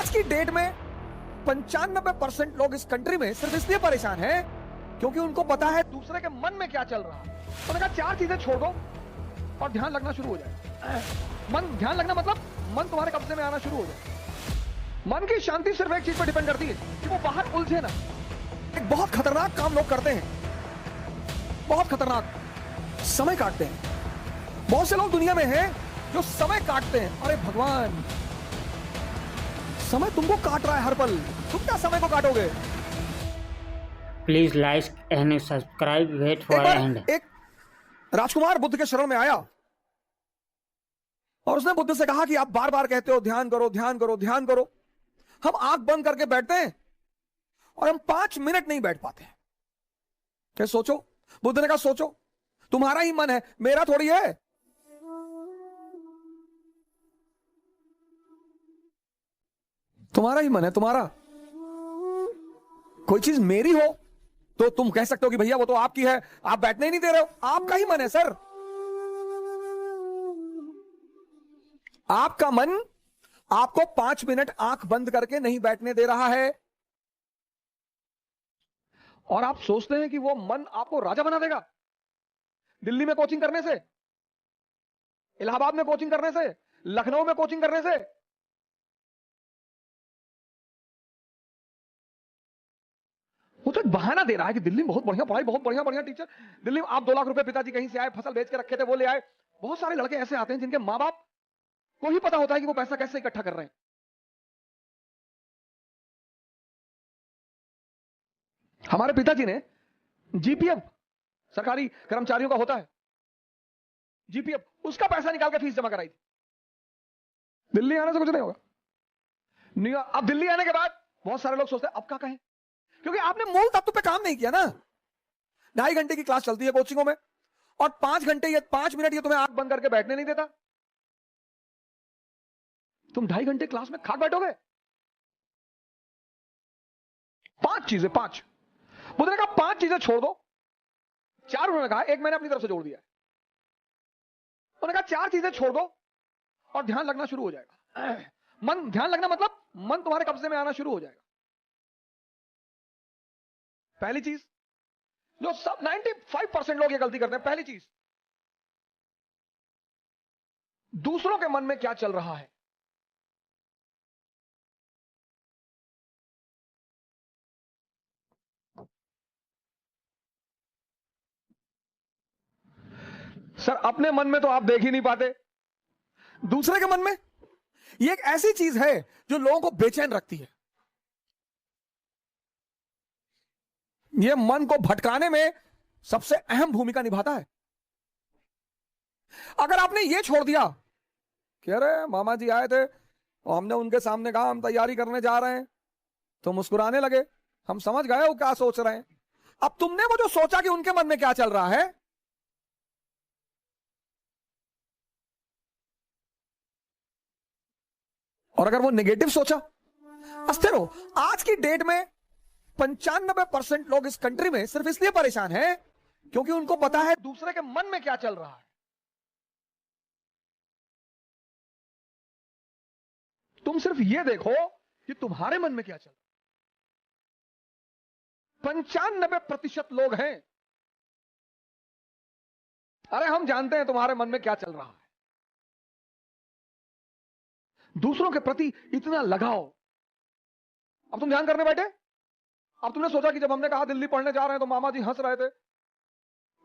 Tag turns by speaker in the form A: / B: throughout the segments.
A: आज की डेट में 95% लोग इस कंट्री में सिर्फ इसलिए परेशान हैं क्योंकि उनको पता है दूसरे के मन में क्या चल रहा है। उन्होंने कहा चार चीजें छोड़ दो और ध्यान लगना शुरू हो जाए। मन ध्यान लगना मतलब मन तुम्हारे कब्जे में आना शुरू हो जाए। मन की शांति सिर्फ एक चीज पर डिपेंड करती है कि वो बाहर उलझे ना। एक बहुत खतरनाक काम लोग करते हैं, बहुत खतरनाक, समय काटते हैं। बहुत से लोग दुनिया में हैं जो समय काटते हैं। अरे भगवान, समय तुमको काट रहा है हर पल, तुम क्या समय को काटोगे?
B: Please like and subscribe, wait for end.
A: एक राजकुमार बुद्ध के शरण में आया और उसने बुद्ध से कहा कि आप बार बार कहते हो ध्यान करो ध्यान करो ध्यान करो, हम आंख बंद करके बैठते हैं और हम 5 मिनट नहीं बैठ पाते। क्या सोचो? बुद्ध ने कहा सोचो, तुम्हारा ही मन है, मेरा थोड़ी है। तुम्हारा ही मन है, तुम्हारा। कोई चीज मेरी हो तो तुम कह सकते हो कि भैया वो तो आपकी है, आप बैठने ही नहीं दे रहे हो। आपका ही मन है सर। आपका मन आपको 5 मिनट आंख बंद करके नहीं बैठने दे रहा है और आप सोचते हैं कि वो मन आपको राजा बना देगा। दिल्ली में कोचिंग करने से, इलाहाबाद में कोचिंग करने से, लखनऊ में कोचिंग करने से, वो तो एक बहाना दे रहा है कि दिल्ली में बहुत बढ़िया पढ़ाई, बहुत बढ़िया बढ़िया टीचर। दिल्ली में आप 2 लाख रुपए पिताजी कहीं से आए, फसल बेच के रखे थे, वो ले आए। बहुत सारे लड़के ऐसे आते हैं जिनके मां बाप को ही पता होता है कि वो पैसा कैसे इकट्ठा कर रहे हैं। हमारे पिताजी ने जीपीएफ, सरकारी कर्मचारियों का होता है जीपीएफ, उसका पैसा निकाल के फीस जमा कराई थी। दिल्ली आने से कुछ नहीं होगा। अब दिल्ली आने के बाद बहुत सारे लोग सोचते हैं अब क्या कहें, क्योंकि आपने मूल तत्व पे काम नहीं किया ना। 2.5 घंटे की क्लास चलती है कोचिंगों में और 5 घंटे या 5 मिनट ये तुम्हें आंख बंद करके बैठने नहीं देता। तुम 2.5 घंटे क्लास में खाक बैठोगे। 5 चीजें, 5 बुद्ध ने कहा 5 चीजें छोड़ दो। 4 उन्होंने कहा, एक मैंने अपनी तरफ से जोड़ दिया है। उन्होंने कहा 4 चीजें छोड़ दो और ध्यान लगना शुरू हो जाएगा। मन, ध्यान लगना मतलब मन तुम्हारे कब्जे में आना शुरू हो जाएगा। पहली चीज जो सब 95% लोग ये गलती करते हैं, पहली चीज, दूसरों के मन में क्या चल रहा है। सर अपने मन में तो आप देख ही नहीं पाते, दूसरे के मन में। ये एक ऐसी चीज है जो लोगों को बेचैन रखती है। यह मन को भटकाने में सबसे अहम भूमिका निभाता है। अगर आपने यह छोड़ दिया कि अरे मामा जी आए थे और हमने उनके सामने कहा हम तैयारी करने जा रहे हैं, तो मुस्कुराने लगे, हम समझ गए वो क्या सोच रहे हैं। अब तुमने वो जो सोचा कि उनके मन में क्या चल रहा है, और अगर वो नेगेटिव सोचा, अस्थिर हो। आज की डेट में 95% लोग इस कंट्री में सिर्फ इसलिए परेशान हैं क्योंकि उनको पता है दूसरे के मन में क्या चल रहा है। तुम सिर्फ ये देखो कि तुम्हारे मन में क्या चल रहा है। 95% लोग हैं, अरे हम जानते हैं तुम्हारे मन में क्या चल रहा है। दूसरों के प्रति इतना लगाओ। अब तुम ध्यान करने बैठे, अब तुमने सोचा कि जब हमने कहा दिल्ली पढ़ने जा रहे हैं तो मामा जी हंस रहे थे,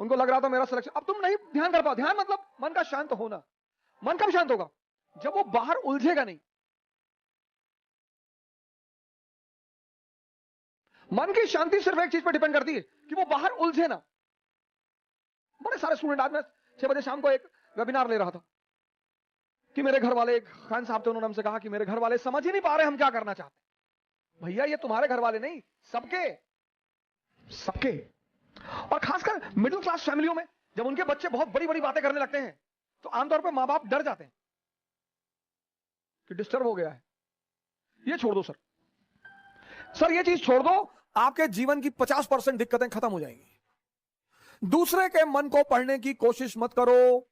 A: उनको लग रहा था मेरा सिलेक्शन। अब तुम नहीं ध्यान कर पाओ। ध्यान मतलब मन का शांत होना। मन कब शांत होगा? जब वो बाहर उलझेगा नहीं। मन की शांति सिर्फ एक चीज पर डिपेंड करती है कि वो बाहर उलझे ना। बड़े सारे स्टूडेंट, आज मैं 6 बजे शाम को एक वेबिनार ले रहा था कि मेरे घर वाले, एक खान साहब थे, उन्होंने हमसे कहा कि मेरे घर वाले समझ ही नहीं पा रहे हम क्या करना चाहते हैं। भैया ये तुम्हारे घर वाले नहीं, सबके सबके। और खासकर मिडिल क्लास फैमिलियों में जब उनके बच्चे बहुत बड़ी बड़ी बातें करने लगते हैं तो आमतौर पर मां बाप डर जाते हैं कि डिस्टर्ब हो गया है। ये छोड़ दो सर, सर ये चीज छोड़ दो, आपके जीवन की 50% दिक्कतें खत्म हो जाएंगी। दूसरे के मन को पढ़ने की कोशिश मत करो।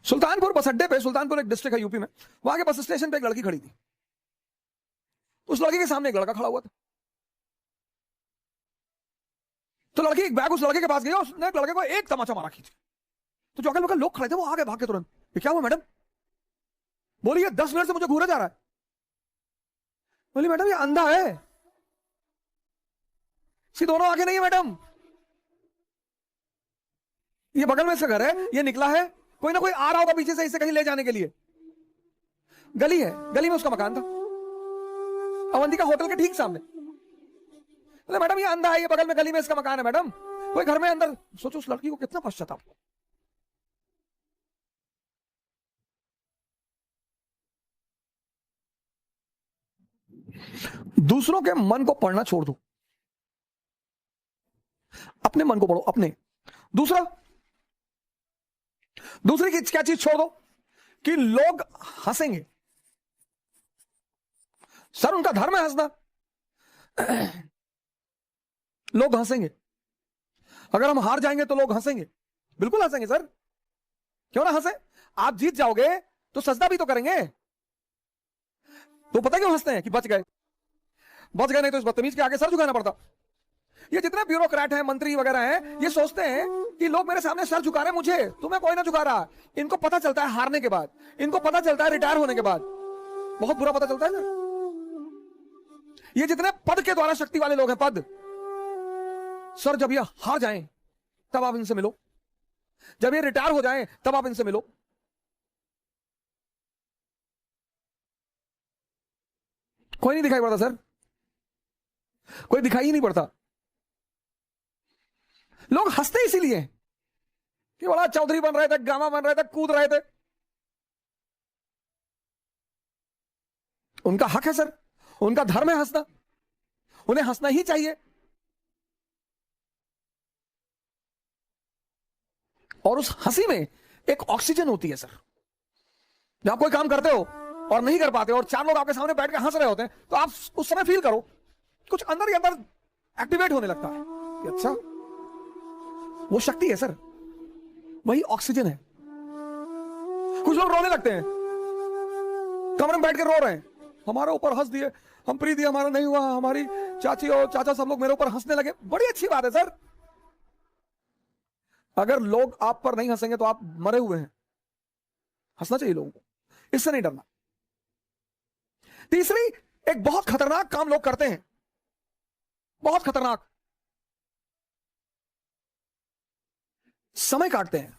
A: सुल्तानपुर बस अड्डे पे, सुल्तानपुर एक डिस्ट्रिक्ट है यूपी में, वहां के बस स्टेशन पे एक लड़की खड़ी थी। उस लड़की के सामने एक लड़का खड़ा हुआ था। तो लड़की एक बैग उस लड़के के पास गई और उसने लड़के को एक तमाचा मारा खींच। तो जो अगल बगल लोग खड़े थे वो आगे भाग के तुरंत, ये क्या हुआ मैडम? बोली ये 10 मिनट से मुझे घूरा जा रहा है। बोली मैडम ये अंधा है, सी दोनों आगे नहीं है मैडम, ये बगल में से घर है, ये निकला है, कोई ना कोई आ रहा होगा पीछे से इसे कहीं ले जाने के लिए। गली है, गली में उसका मकान था, अवंतिका होटल के ठीक सामने। बोले मैडम ये अंधा है, ये बगल में गली में इसका मकान है मैडम, कोई घर में अंदर। सोचो उस लड़की को कितना पश्चाताप। दूसरों के मन को पढ़ना छोड़ दो, अपने मन को पढ़ो। अपने दूसरी की क्या चीज छोड़ दो कि लोग हंसेंगे। सर उनका धर्म है हंसना, लोग हंसेंगे। अगर हम हार जाएंगे तो लोग हंसेंगे, बिल्कुल हंसेंगे सर, क्यों ना हंसे। आप जीत जाओगे तो सजदा भी तो करेंगे। तो पता क्यों हंसते हैं कि बच गए, नहीं तो इस बदतमीज के आगे सर झुकाना पड़ता। ये जितने ब्यूरोक्रेट हैं, मंत्री वगैरह हैं, ये सोचते हैं कि लोग मेरे सामने सर झुका रहे हैं, मुझे तुम्हें कोई ना झुका रहा। इनको पता चलता है हारने के बाद, इनको पता चलता है रिटायर होने के बाद, बहुत बुरा पता चलता है ना। ये जितने पद के द्वारा शक्ति वाले लोग हैं, पद, सर जब ये हार जाएं तब आप इनसे मिलो, जब ये रिटायर हो जाएं तब आप इनसे मिलो। कोई नहीं दिखाई पड़ता सर, कोई दिखाई ही नहीं पड़ता। लोग हंसते इसीलिए कि बड़ा चौधरी बन रहे थे, गामा बन रहे थे, कूद रहे थे। उनका हक है सर, उनका धर्म है हंसना, उन्हें हंसना ही चाहिए। और उस हंसी में एक ऑक्सीजन होती है सर। जब आप कोई काम करते हो और नहीं कर पाते और 4 लोग आपके सामने बैठ के हंस रहे होते हैं, तो आप उस समय फील करो कुछ अंदर ही अंदर एक्टिवेट होने लगता है कि अच्छा, वो शक्ति है सर, वही ऑक्सीजन है। कुछ लोग रोने लगते हैं, कमरे में बैठ के रो रहे हैं, हमारे ऊपर हंस दिए, हम प्री दिए, हमारा नहीं हुआ, हमारी चाची और चाचा सब लोग मेरे ऊपर हंसने लगे। बड़ी अच्छी बात है सर, अगर लोग आप पर नहीं हंसेंगे तो आप मरे हुए हैं। हंसना चाहिए लोगों को, इससे नहीं डरना। तीसरी, एक बहुत खतरनाक काम लोग करते हैं, बहुत खतरनाक, समय काटते हैं।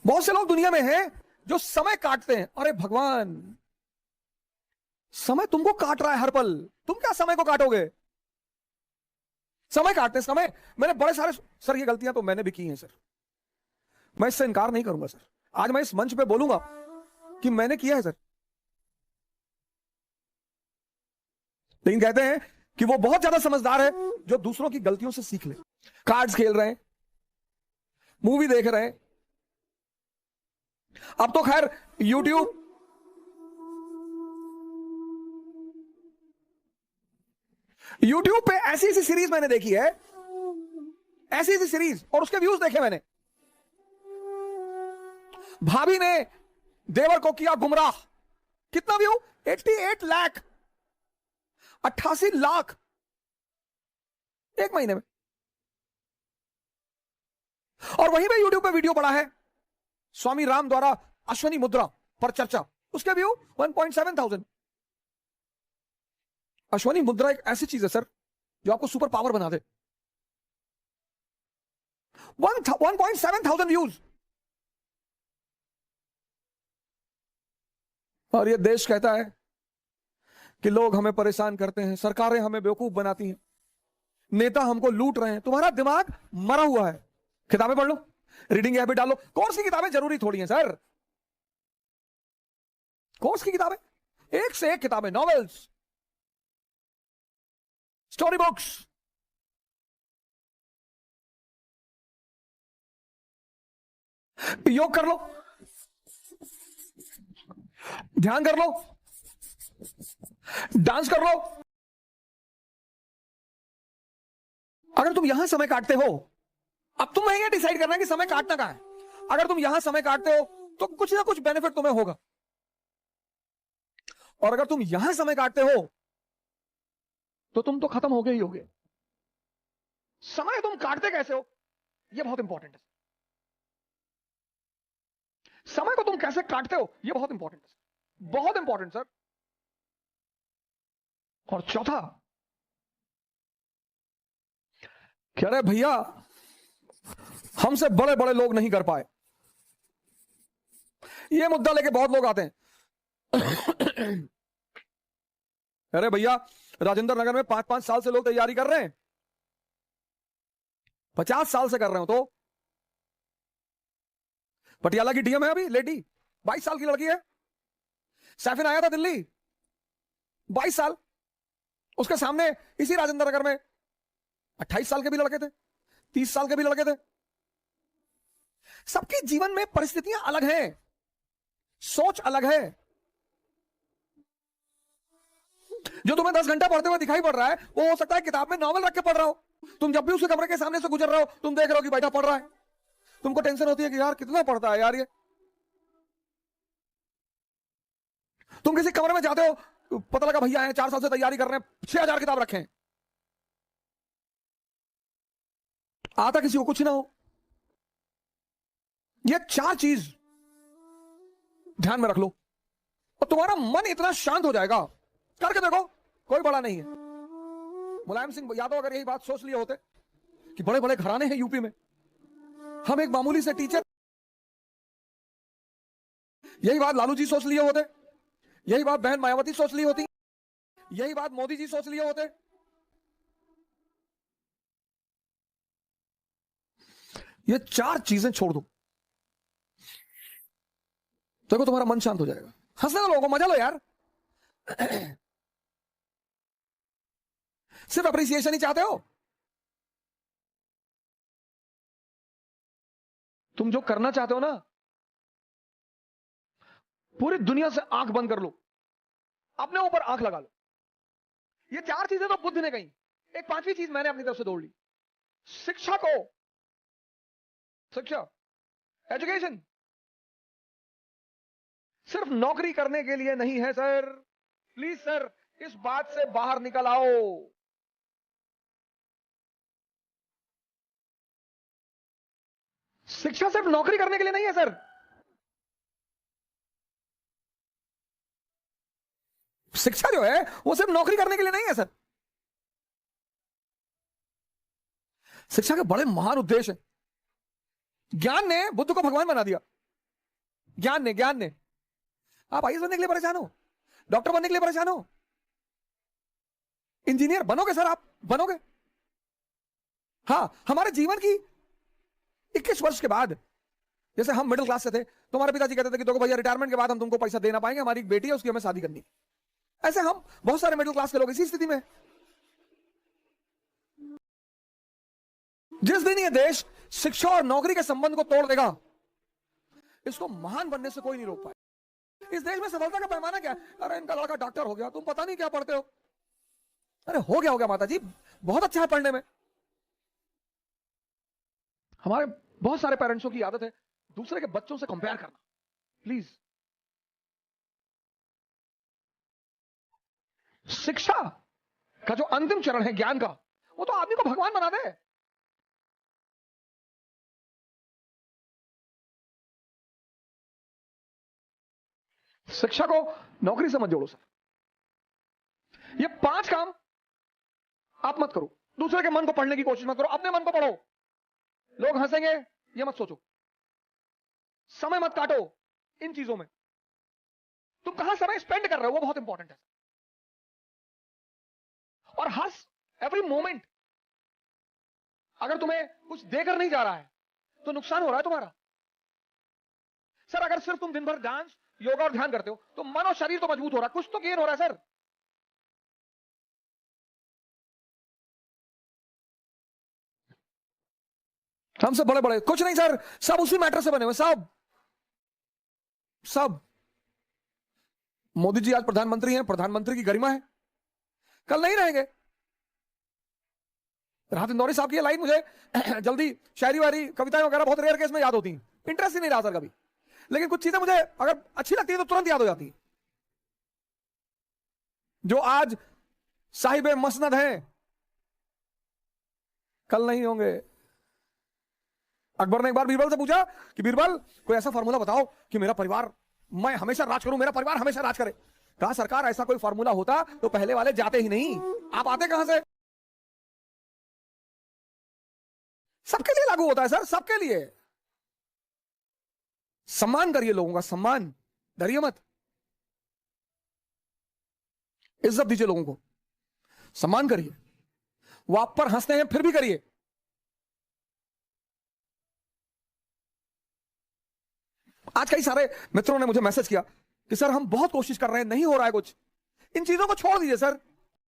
A: बहुत से लोग दुनिया में हैं जो समय काटते हैं। अरे भगवान, समय तुमको काट रहा है हर पल, तुम क्या समय को काटोगे? समय काटते, समय, मैंने बड़े सारे, सर ये गलतियां तो मैंने भी की हैं सर, मैं इससे इनकार नहीं करूंगा सर। आज मैं इस मंच पे बोलूंगा कि मैंने किया है सर। लेकिन कहते हैं कि वो बहुत ज्यादा समझदार है जो दूसरों की गलतियों से सीख ले। कार्ड्स खेल रहे हैं, मूवी देख रहे हैं, अब तो खैर यूट्यूब पे ऐसी ऐसी सीरीज मैंने देखी है, ऐसी ऐसी सीरीज, और उसके व्यूज देखे मैंने। भाभी ने देवर को किया गुमराह, कितना व्यू? 88 लाख, 88 लाख एक महीने में। और वहीं पे यूट्यूब पे वीडियो पड़ा है स्वामी राम द्वारा अश्वनी मुद्रा पर चर्चा, उसके व्यू 1.7 अश्वनी मुद्रा एक ऐसी चीज है सर जो आपको सुपर पावर बना दे। 1.7 व्यूज। और ये देश कहता है कि लोग हमें परेशान करते हैं, सरकारें हमें बेवकूफ बनाती हैं, नेता हमको लूट रहे हैं। तुम्हारा दिमाग मरा हुआ है। किताबें पढ़ लो, रीडिंग हैबिट डालो। कोर्स की किताबें जरूरी थोड़ी हैं सर, कोर्स की किताबें, एक से एक किताबें, नॉवेल्स, स्टोरी बुक्स। योग कर लो, ध्यान कर लो, डांस कर लो। अगर तुम यहां समय काटते हो, अब तुम्हें यह डिसाइड करना है कि समय काटना कहां है। अगर तुम यहां समय काटते हो तो कुछ ना कुछ बेनिफिट तुम्हें होगा। और अगर तुम यहां समय काटते हो तो तुम तो खत्म हो गए ही होगे। समय तुम काटते कैसे हो, यह बहुत इंपॉर्टेंट है। समय को तुम कैसे काटते हो, यह बहुत इंपॉर्टेंट है, बहुत इंपॉर्टेंट सर। और चौथा, कह रहे भैया हमसे बड़े बड़े लोग नहीं कर पाए। यह मुद्दा लेके बहुत लोग आते हैं। अरे भैया राजेंद्र नगर में 5-5 साल से लोग तैयारी कर रहे हैं, 50 साल से कर रहे हो। तो पटियाला की डीएम है अभी लेडी, 22 साल की लड़की है। सैफिन आया था दिल्ली, 22 साल। उसके सामने इसी राजेंद्र नगर में 28 साल के भी लड़के थे, 30 साल के भी लड़के थे। सबके जीवन में परिस्थितियां अलग हैं, सोच अलग है। जो तुम्हें 10 घंटा पढ़ते हुए दिखाई पड़ रहा है, वो हो सकता है किताब में नॉवल रख के पढ़ रहा हो। तुम जब भी उसके कमरे के सामने से गुजर रहे हो, तुम देख रहे हो कि बैठा पढ़ रहा है। तुमको टेंशन होती है कि यार कितना पढ़ता है यार ये। तुम किसी कमरे में जाते हो, पता लगा भैया है 4 साल से तैयारी कर रहे हैं, 6000 किताब रखे हैं, आता किसी को कुछ ना हो। ये 4 चीज ध्यान में रख लो और तुम्हारा मन इतना शांत हो जाएगा। करके देखो, कोई बड़ा नहीं है। मुलायम सिंह यादव अगर यही बात सोच लिए होते कि बड़े बड़े घराने हैं यूपी में, हम एक मामूली से टीचर, यही बात लालू जी सोच लिए होते, यही बात बहन मायावती सोच ली होती, यही बात मोदी जी सोच लिए होते। ये 4 चीजें छोड़ दो, देखो तुम्हारा मन शांत हो जाएगा। हंसने दो लोगों को, मजा लो यार। सिर्फ अप्रिसिएशन ही चाहते हो। तुम जो करना चाहते हो ना, पूरी दुनिया से आंख बंद कर लो, अपने ऊपर आंख लगा लो। ये 4 चीजें तो बुद्ध ने कही, एक 5वीं चीज मैंने अपनी तरफ से जोड़ ली। शिक्षा को, शिक्षा, एजुकेशन सिर्फ नौकरी करने के लिए नहीं है सर। प्लीज सर, इस बात से बाहर निकल आओ। शिक्षा सिर्फ नौकरी करने के लिए नहीं है सर। शिक्षा जो है वो सिर्फ नौकरी करने के लिए नहीं है सर। शिक्षा के बड़े महान उद्देश्य हैं। ज्ञान ने बुद्ध को भगवान बना दिया। ज्ञान ने आप आईएएस बनने के लिए परेशान हो, डॉक्टर बनने के लिए परेशान हो, इंजीनियर बनोगे सर, आप बनोगे। हां, हमारे जीवन की 21 वर्ष के बाद, जैसे हम मिडिल क्लास से थे, तो हमारे पिताजी कहते थे कि देखो भैया रिटायरमेंट के बाद हम तुमको पैसा दे ना पाएंगे, हमारी एक बेटी है उसकी हमें शादी करनी। ऐसे हम बहुत सारे मिडिल क्लास के लोग इसी स्थिति में। जिस दिन ये देश शिक्षा और नौकरी के संबंध को तोड़ देगा, इसको महान बनने से कोई नहीं रोक पाए। इस देश में सफलता का पैमाना क्या है? अरे इनका लड़का डॉक्टर हो गया, तुम पता नहीं क्या पढ़ते हो। अरे हो गया माता जी, बहुत अच्छा है पढ़ने में। हमारे बहुत सारे पेरेंट्सों की आदत है दूसरे के बच्चों से कंपेयर करना। प्लीज, शिक्षा का जो अंतिम चरण है ज्ञान का, वो तो आदमी को भगवान बना दे। शिक्षा को नौकरी से मत जोड़ो सर। ये 5 काम आप मत करो। दूसरे के मन को पढ़ने की कोशिश मत करो, अपने मन को पढ़ो। लोग हंसेंगे ये मत सोचो, समय मत काटो इन चीजों में। तुम कहां समय स्पेंड कर रहे हो वो बहुत इंपॉर्टेंट है। और हर एवरी मोमेंट, अगर तुम्हें कुछ देकर नहीं जा रहा है तो नुकसान हो रहा है तुम्हारा। सर अगर सिर्फ तुम दिन भर डांस, योगा और ध्यान करते हो तो मन और शरीर तो मजबूत हो रहा है, कुछ तो गेन हो रहा है सर। हमसे बड़े बड़े कुछ नहीं सर, सब उसी मैटर से बने हुए, सब। मोदी जी आज प्रधानमंत्री हैं, प्रधानमंत्री की गरिमा है, कल नहीं रहेंगे। राहत इंदौरी साहब की ये लाइन मुझे जल्दी शायरी वारी कविताएं वगैरह बहुत रेयर केस में याद होती हैं, इंटरेस्ट ही नहीं रहा सर कभी। लेकिन कुछ चीजें मुझे अगर अच्छी लगती है तो तुरंत याद हो जाती है। जो आज साहिबे मसनद हैं, कल नहीं होंगे। अकबर ने एक बार बीरबल से पूछा कि बीरबल कोई ऐसा फार्मूला बताओ कि मेरा परिवार, मैं हमेशा राज करूं, मेरा परिवार हमेशा राज करे। कहा सरकार ऐसा कोई फार्मूला होता तो पहले वाले जाते ही नहीं, आप आते कहां से? सबके लिए लागू होता है सर, सबके लिए। सम्मान करिए लोगों का, सम्मान, डरिए मत, इज्जत दीजिए लोगों को, सम्मान करिए। वो आप पर हंसते हैं फिर भी करिए। आज कई सारे मित्रों ने मुझे मैसेज किया कि सर हम बहुत कोशिश कर रहे हैं, नहीं हो रहा है कुछ। इन चीजों को छोड़ दीजिए सर।